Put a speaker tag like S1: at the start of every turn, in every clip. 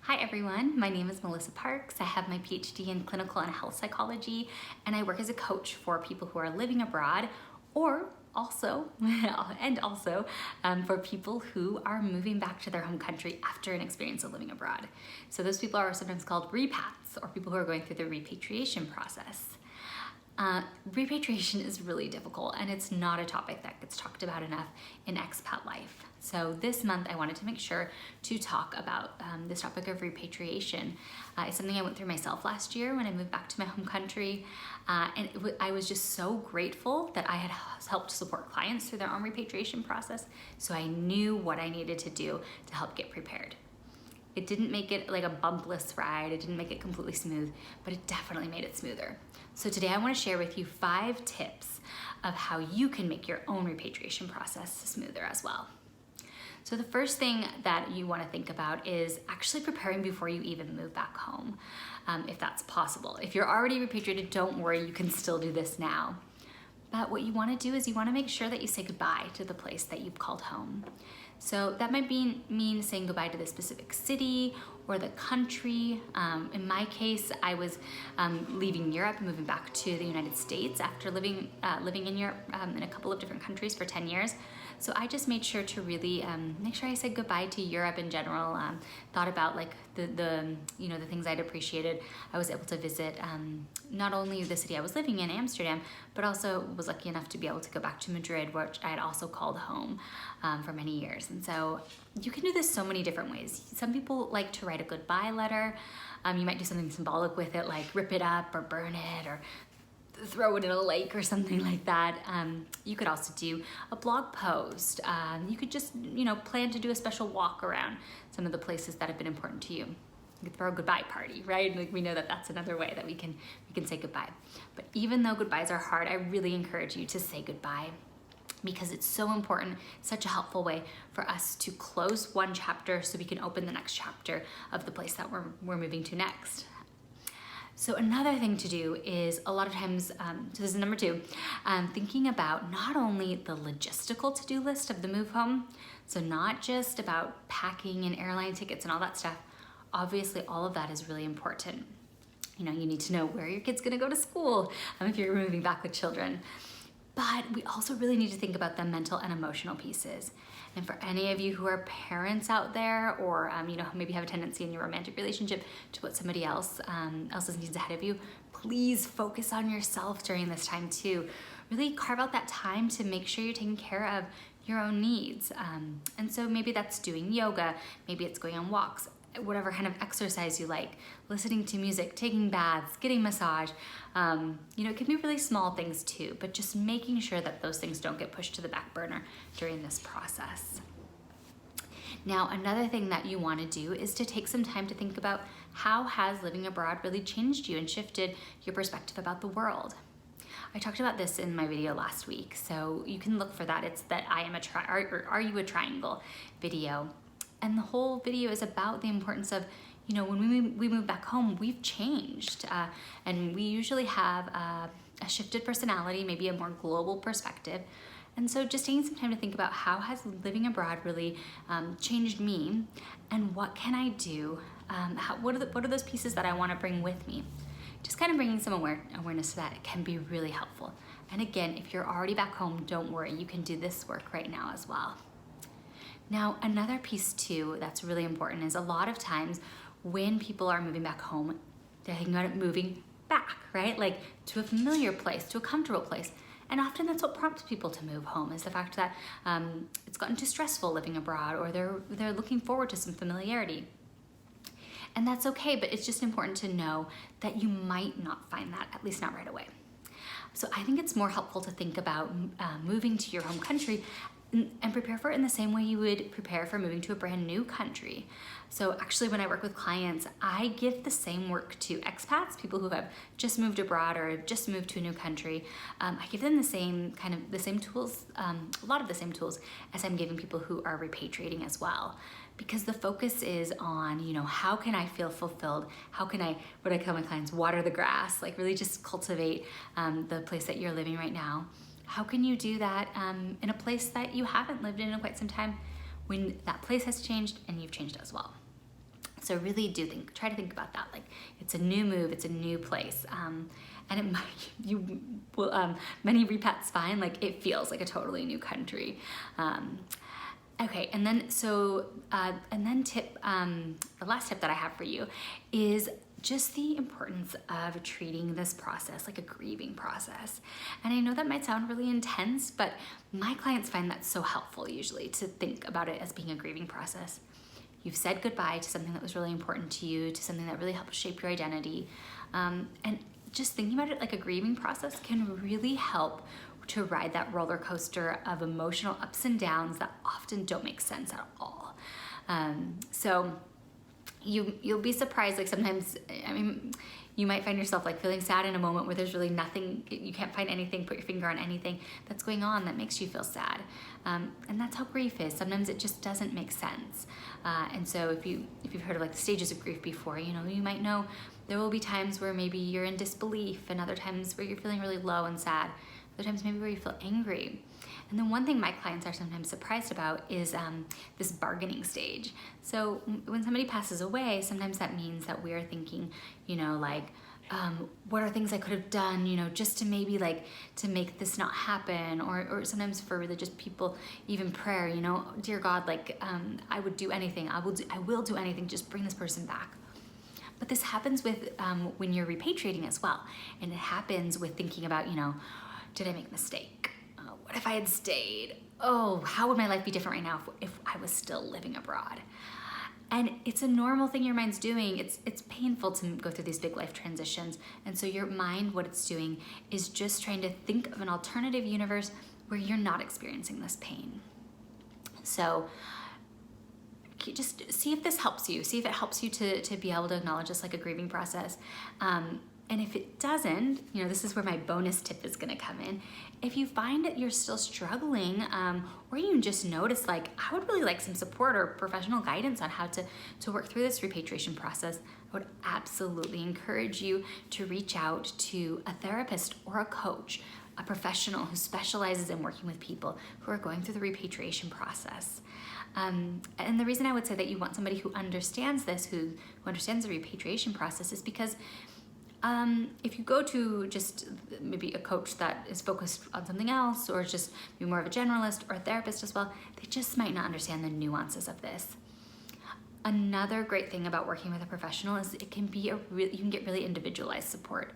S1: Hi everyone, my name is Melissa Parks. I have my PhD in clinical and health psychology, and I work as a coach for people who are living abroad or also for people who are moving back to their home country after an experience of living abroad. So those people are sometimes called repats, or people who are going through the repatriation process. Repatriation is really difficult, and it's not a topic that gets talked about enough in expat life. So this month I wanted to make sure to talk about this topic of repatriation. It's something I went through myself last year when I moved back to my home country, and I was just so grateful that I had helped support clients through their own repatriation process, so I knew what I needed to do to help get prepared. It didn't make it like a bumpless ride, it didn't make it completely smooth, but it definitely made it smoother. So today I want to share with you 5 tips of how you can make your own repatriation process smoother as well. So the first thing that you want to think about is actually preparing before you even move back home, if that's possible. If you're already repatriated, don't worry, you can still do this now. But what you want to do is you want to make sure that you say goodbye to the place that you've called home. So that might mean saying goodbye to the specific city or the country. In my case, I was leaving Europe and moving back to the United States after living in Europe in a couple of different countries for 10 years. So I just made sure to really make sure I said goodbye to Europe in general. Thought about like the things I'd appreciated. I was able to visit not only the city I was living in, Amsterdam, but also was lucky enough to be able to go back to Madrid, which I had also called home for many years. And so you can do this so many different ways. Some people like to write a goodbye letter. You might do something symbolic with it, like rip it up or burn it or throw it in a lake or something like that. You could also do a blog post. You could just, plan to do a special walk around some of the places that have been important to you. You could throw a goodbye party, right? Like we know that that's another way that we can say goodbye. But even though goodbyes are hard, I really encourage you to say goodbye, because it's so important, such a helpful way for us to close one chapter so we can open the next chapter of the place that we're moving to next. So another thing to do is a lot of times, so this is number 2, thinking about not only the logistical to-do list of the move home, so not just about packing and airline tickets and all that stuff. Obviously, all of that is really important. You need to know where your kid's gonna go to school if you're moving back with children. But we also really need to think about the mental and emotional pieces. And for any of you who are parents out there, or maybe have a tendency in your romantic relationship to put somebody else's needs ahead of you, please focus on yourself during this time too. Really carve out that time to make sure you're taking care of your own needs. And so maybe that's doing yoga, maybe it's going on walks, whatever kind of exercise you like, listening to music, taking baths, getting massage. It can be really small things too, but just making sure that those things don't get pushed to the back burner during this process. Now, another thing that you want to do is to take some time to think about how has living abroad really changed you and shifted your perspective about the world. I talked about this in my video last week, so you can look for that. It's that Are You a Triangle video. And the whole video is about the importance of, when we move back home, we've changed. And we usually have a shifted personality, maybe a more global perspective. And so just taking some time to think about how has living abroad really changed me, and what can I do? What are those pieces that I want to bring with me? Just kind of bringing some awareness to that can be really helpful. And again, if you're already back home, don't worry, you can do this work right now as well. Now, another piece too that's really important is a lot of times when people are moving back home, they're thinking about it moving back, right? Like to a familiar place, to a comfortable place. And often that's what prompts people to move home, is the fact that it's gotten too stressful living abroad, or they're looking forward to some familiarity. And that's okay, but it's just important to know that you might not find that, at least not right away. So I think it's more helpful to think about moving to your home country and prepare for it in the same way you would prepare for moving to a brand new country. So actually, when I work with clients, I give the same work to expats, people who have just moved abroad or just moved to a new country. I give them the same tools, a lot of the same tools as I'm giving people who are repatriating as well. Because the focus is on, how can I feel fulfilled? How can I, what I tell my clients, water the grass, like really just cultivate the place that you're living right now. How can you do that in a place that you haven't lived in quite some time, when that place has changed and you've changed as well? So really try to think about that. Like, it's a new move, it's a new place. And it might, you will, many repats find, like, it feels like a totally new country. Okay, and then the last tip that I have for you is just the importance of treating this process like a grieving process. And I know that might sound really intense, but my clients find that so helpful usually, to think about it as being a grieving process. You've said goodbye to something that was really important to you, to something that really helped shape your identity. And just thinking about it like a grieving process can really help to ride that roller coaster of emotional ups and downs that often don't make sense at all. So you'll be surprised, like sometimes, I mean, you might find yourself like feeling sad in a moment where there's really nothing, you can't find anything, put your finger on anything that's going on that makes you feel sad. And that's how grief is. Sometimes it just doesn't make sense. And so if you've heard of like the stages of grief before, you might know there will be times where maybe you're in disbelief, and other times where you're feeling really low and sad, other times maybe where you feel angry. And then one thing my clients are sometimes surprised about is this bargaining stage. So when somebody passes away, sometimes that means that we're thinking, what are things I could have done, just to maybe to make this not happen, or sometimes for religious people, even prayer, dear God, I would do anything, I will do anything, just bring this person back. But this happens with when you're repatriating as well. And it happens with thinking about, did I make a mistake? What if I had stayed? Oh, how would my life be different right now if I was still living abroad? And it's a normal thing your mind's doing. It's painful to go through these big life transitions. And so your mind, what it's doing is just trying to think of an alternative universe where you're not experiencing this pain. So just see if this helps you. See if it helps you to be able to acknowledge this like a grieving process. And if it doesn't, this is where my bonus tip is gonna come in. If you find that you're still struggling, or you just notice I would really like some support or professional guidance on how to work through this repatriation process, I would absolutely encourage you to reach out to a therapist or a coach, a professional who specializes in working with people who are going through the repatriation process. And the reason I would say that you want somebody who understands this, who understands the repatriation process, is because if you go to just maybe a coach that is focused on something else, or just maybe more of a generalist, or a therapist as well, they just might not understand the nuances of this. Another great thing about working with a professional is it can be you can get really individualized support,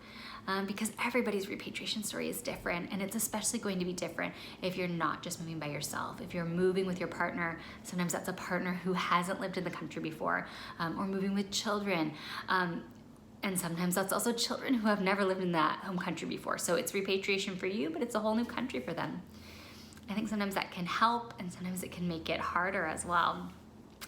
S1: because everybody's repatriation story is different, and it's especially going to be different if you're not just moving by yourself. If you're moving with your partner, sometimes that's a partner who hasn't lived in the country before, or moving with children. And sometimes that's also children who have never lived in that home country before. So it's repatriation for you, but it's a whole new country for them. I think sometimes that can help, and sometimes it can make it harder as well.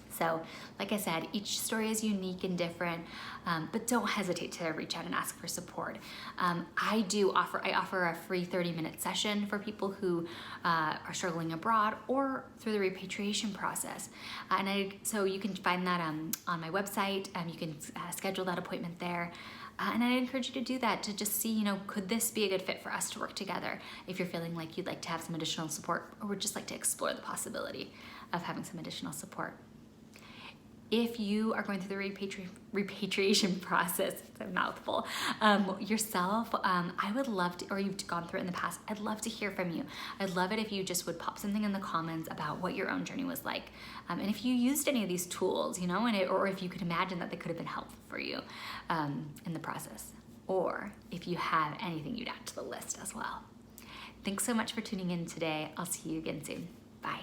S1: So like I said, each story is unique and different, but don't hesitate to reach out and ask for support. I offer a free 30-minute session for people who are struggling abroad or through the repatriation process. So you can find that on my website. You can schedule that appointment there. And I encourage you to do that, to just see, could this be a good fit for us to work together? If you're feeling like you'd like to have some additional support, or would just like to explore the possibility of having some additional support. If you are going through the repatriation process, it's a mouthful, yourself, I would love to, or you've gone through it in the past, I'd love to hear from you. I'd love it if you just would pop something in the comments about what your own journey was like. And if you used any of these tools, or if you could imagine that they could have been helpful for you in the process. Or if you have anything you'd add to the list as well. Thanks so much for tuning in today. I'll see you again soon. Bye.